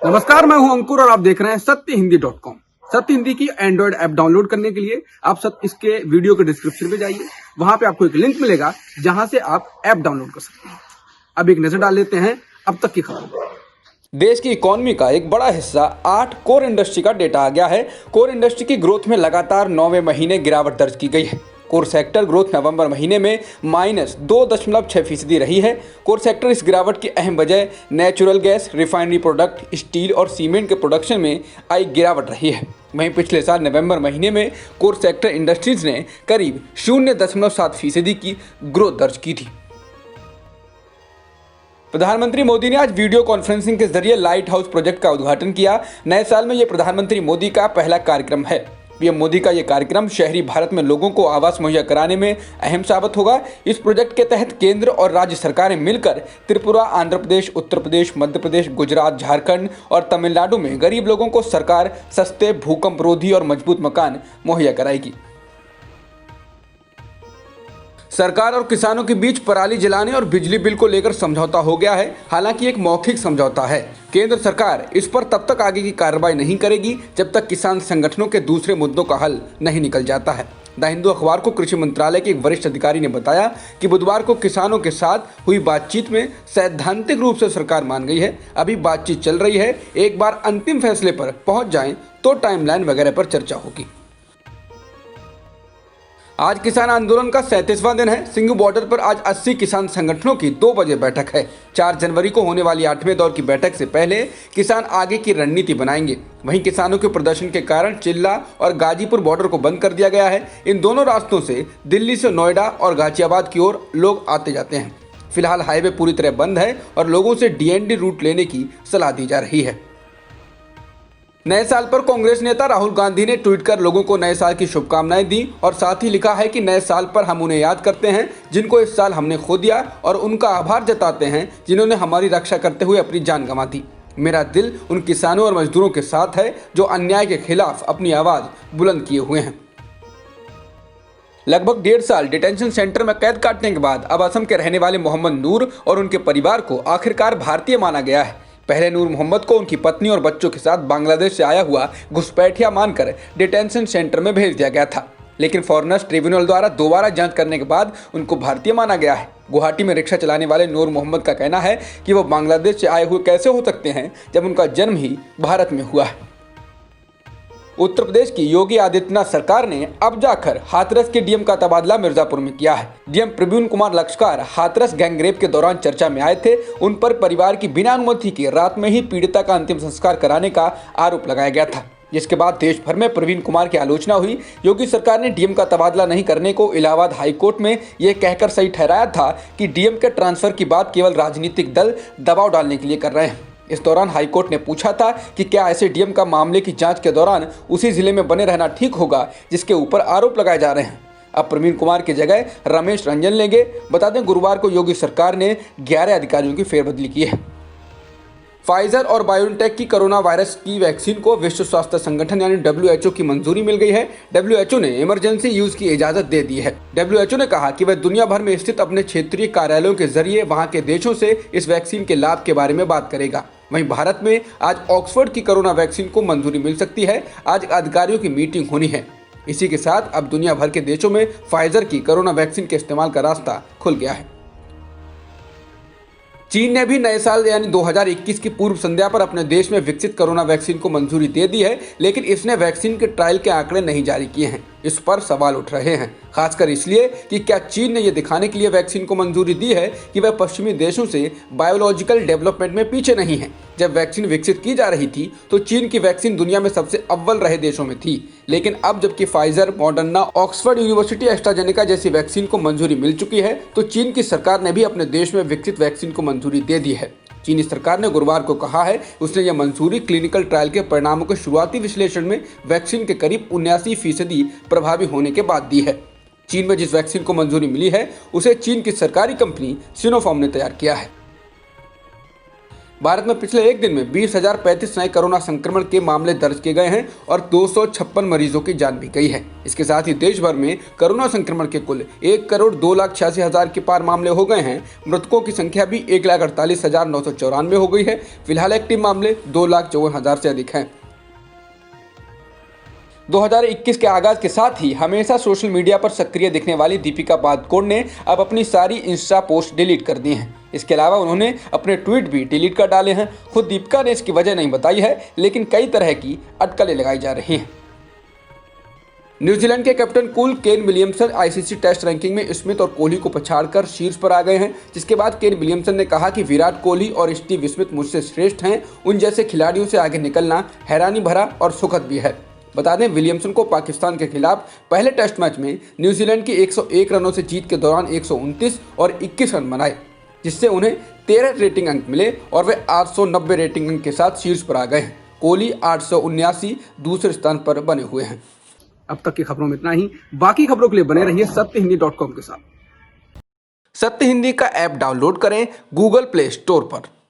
नमस्कार, मैं हूं अंकुर और आप देख रहे हैं सत्यहिंदी.com। सत्य हिंदी की एंड्रॉइड ऐप डाउनलोड करने के लिए आप सब इसके वीडियो के डिस्क्रिप्शन में जाइए। वहां पे आपको एक लिंक मिलेगा जहां से आप ऐप डाउनलोड कर सकते हैं। अब एक नजर डाल लेते हैं अब तक की खबरों। देश की इकोनॉमी का एक बड़ा हिस्सा 8 कोर इंडस्ट्री का डेटा आ गया है। कोर इंडस्ट्री की ग्रोथ में लगातार 9वें महीने गिरावट दर्ज की गई है। कोर सेक्टर ग्रोथ नवंबर महीने में -2.6% रही है। कोर सेक्टर इस गिरावट की अहम वजह natural gas, refinery product, steel और सीमेंट के प्रोडक्शन में आई गिरावट रही है। वहीं पिछले साल नवंबर महीने में कोर सेक्टर इंडस्ट्रीज ने करीब 0.7% की ग्रोथ दर्ज की थी। प्रधानमंत्री मोदी ने आज वीडियो कॉन्फ्रेंसिंग के जरिए लाइट हाउस प्रोजेक्ट का उद्घाटन किया। नए साल में यह प्रधानमंत्री मोदी का पहला कार्यक्रम है। पीएम मोदी का यह कार्यक्रम शहरी भारत में लोगों को आवास मुहैया कराने में अहम साबित होगा। इस प्रोजेक्ट के तहत केंद्र और राज्य सरकारें मिलकर त्रिपुरा, आंध्र प्रदेश, उत्तर प्रदेश, मध्य प्रदेश, गुजरात, झारखंड और तमिलनाडु में गरीब लोगों को सरकार सस्ते, भूकंप रोधी और मजबूत मकान मुहैया कराएगी। सरकार और किसानों के बीच पराली जलाने और बिजली बिल को लेकर समझौता हो गया है। हालांकि एक मौखिक समझौता है। केंद्र सरकार इस पर तब तक आगे की कार्रवाई नहीं करेगी जब तक किसान संगठनों के दूसरे मुद्दों का हल नहीं निकल जाता है। द हिंदू अखबार को कृषि मंत्रालय के एक वरिष्ठ अधिकारी ने बताया कि बुधवार को किसानों के साथ हुई बातचीत में सैद्धांतिक रूप से सरकार मान गई है। अभी बातचीत चल रही है। एक बार अंतिम फैसले पर पहुंच जाएं तो टाइमलाइन वगैरह पर चर्चा होगी। आज किसान आंदोलन का 37वां दिन है। सिंघू बॉर्डर पर आज 80 किसान संगठनों की 2 बजे बैठक है। 4 जनवरी को होने वाली 8वें दौर की बैठक से पहले किसान आगे की रणनीति बनाएंगे। वहीं किसानों के प्रदर्शन के कारण चिल्ला और गाजीपुर बॉर्डर को बंद कर दिया गया है। इन दोनों रास्तों से दिल्ली से नोएडा और गाजियाबाद की ओर लोग आते जाते हैं। फिलहाल हाईवे पूरी तरह बंद है और लोगों से डीएनडी रूट लेने की सलाह दी जा रही है। नए साल पर कांग्रेस नेता राहुल गांधी ने ट्वीट कर लोगों को नए साल की शुभकामनाएं दी और साथ ही लिखा है कि नए साल पर हम उन्हें याद करते हैं जिनको इस साल हमने खो दिया और उनका आभार जताते हैं जिन्होंने हमारी रक्षा करते हुए अपनी जान गंवा दी। मेरा दिल उन किसानों और मजदूरों के साथ है जो अन्याय के खिलाफ अपनी आवाज बुलंद किए हुए हैं। लगभग 1.5 साल डिटेंशन सेंटर में कैद काटने के बाद अब असम के रहने वाले मोहम्मद नूर और उनके परिवार को आखिरकार भारतीय माना गया है। पहले नूर मोहम्मद को उनकी पत्नी और बच्चों के साथ बांग्लादेश से आया हुआ घुसपैठिया मानकर डिटेंशन सेंटर में भेज दिया गया था, लेकिन फॉरेनर्स ट्रिब्यूनल द्वारा दोबारा जांच करने के बाद उनको भारतीय माना गया है। गुवाहाटी में रिक्शा चलाने वाले नूर मोहम्मद का कहना है कि वो बांग्लादेश से आए हुए कैसे हो सकते हैं जब उनका जन्म ही भारत में हुआ है। उत्तर प्रदेश की योगी आदित्यनाथ सरकार ने अब जाकर हाथरस के डीएम का तबादला मिर्जापुर में किया है। डीएम प्रवीण कुमार लक्ष्कार हाथरस गैंगरेप के दौरान चर्चा में आए थे। उन पर परिवार की बिना अनुमति के रात में ही पीड़िता का अंतिम संस्कार कराने का आरोप लगाया गया था, जिसके बाद देश भर में प्रवीण कुमार की आलोचना हुई। योगी सरकार ने डीएम का तबादला नहीं करने को इलाहाबाद हाईकोर्ट में यह कहकर सही ठहराया था कि डीएम के ट्रांसफर की बात केवल राजनीतिक दल दबाव डालने के लिए कर रहे हैं। इस दौरान हाईकोर्ट ने पूछा था कि क्या ऐसे डीएम का मामले की जांच के दौरान उसी जिले में बने रहना ठीक होगा जिसके ऊपर आरोप लगाए जा रहे हैं। अब प्रवीण कुमार की जगह रमेश रंजन लेंगे। बता दें, गुरुवार को योगी सरकार ने 11 अधिकारियों की फेरबदली की है। फाइजर और बायोनटेक की कोरोना वायरस की वैक्सीन को विश्व स्वास्थ्य संगठन यानी WHO की मंजूरी मिल गई है। WHO ने इमरजेंसी यूज की इजाजत दे दी है। WHO ने कहा कि वह दुनिया भर में स्थित अपने क्षेत्रीय कार्यालयों के जरिए वहां के देशों से इस वैक्सीन के लाभ के बारे में बात करेगा। वहीं भारत में आज ऑक्सफोर्ड की कोरोना वैक्सीन को मंजूरी मिल सकती है। आज अधिकारियों की मीटिंग होनी है। इसी के साथ अब दुनिया भर के देशों में फाइजर की कोरोना वैक्सीन के इस्तेमाल का रास्ता खुल गया है। चीन ने भी नए साल यानी 2021 की पूर्व संध्या पर अपने देश में विकसित कोरोना वैक्सीन को मंजूरी दे दी है, लेकिन इसने वैक्सीन के ट्रायल के आंकड़े नहीं जारी किए हैं। इस पर सवाल उठ रहे हैं, खासकर इसलिए कि क्या चीन ने यह दिखाने के लिए वैक्सीन को मंजूरी दी है कि वह पश्चिमी देशों से बायोलॉजिकल डेवलपमेंट में पीछे नहीं है। जब वैक्सीन विकसित की जा रही थी तो चीन की वैक्सीन दुनिया में सबसे अव्वल रहे देशों में थी, लेकिन अब जबकि Pfizer, Moderna, Oxford university, AstraZeneca जैसी वैक्सीन को मंजूरी मिल चुकी है तो चीन की सरकार ने भी अपने देश में विकसित वैक्सीन को मंजूरी दे दी है। चीनी सरकार ने गुरुवार को कहा है उसने यह मंजूरी क्लिनिकल ट्रायल के परिणामों के शुरुआती विश्लेषण में वैक्सीन के करीब 79% प्रभावी होने के बाद दी है। चीन में जिस वैक्सीन को मंजूरी मिली है उसे चीन की सरकारी कंपनी सिनोफार्म ने तैयार किया है। भारत में पिछले एक दिन में 20,035 नए कोरोना संक्रमण के मामले दर्ज किए गए हैं और 256 मरीजों की जान भी गई है। इसके साथ ही देश भर में कोरोना संक्रमण के कुल 1,02,86,000 के पार मामले हो गए हैं। मृतकों की संख्या भी 1,48,994 हो गई है। फिलहाल एक्टिव मामले 2,54,000 से अधिक हैं। 2021 के आगाज के साथ ही हमेशा सोशल मीडिया पर सक्रिय दिखने वाली दीपिका पादुकोण ने अब अपनी सारी इंस्टा पोस्ट डिलीट कर दी हैं। इसके अलावा उन्होंने अपने ट्वीट भी डिलीट कर डाले हैं। खुद दीपिका ने इसकी वजह नहीं बताई है, लेकिन कई तरह की अटकलें लगाई जा रही हैं। न्यूजीलैंड के captain cool Kane Williamson ICC test ranking में स्मिथ और कोहली को पछाड़कर शीर्ष पर आ गए हैं, जिसके बाद केन विलियमसन ने कहा कि विराट कोहली और स्टीव स्मिथ मुझसे श्रेष्ठ हैं। उन जैसे खिलाड़ियों से आगे निकलना हैरानी भरा और सुखद भी है। बता दें, विलियमसन को पाकिस्तान के खिलाफ पहले टेस्ट मैच में न्यूजीलैंड की 101 रनों से जीत के दौरान 129 और 21 रन बनाए, जिससे उन्हें 13 रेटिंग अंक मिले और वे 890 रेटिंग अंक के साथ शीर्ष पर आ गए हैं। कोहली 879 दूसरे स्थान पर बने हुए हैं। अब तक की खबरों में इतना ही। बाकी खबरों के लिए बने रहिए सत्यहिंदी.com के साथ। सत्य हिंदी का ऐप डाउनलोड करें गूगल प्ले स्टोर पर।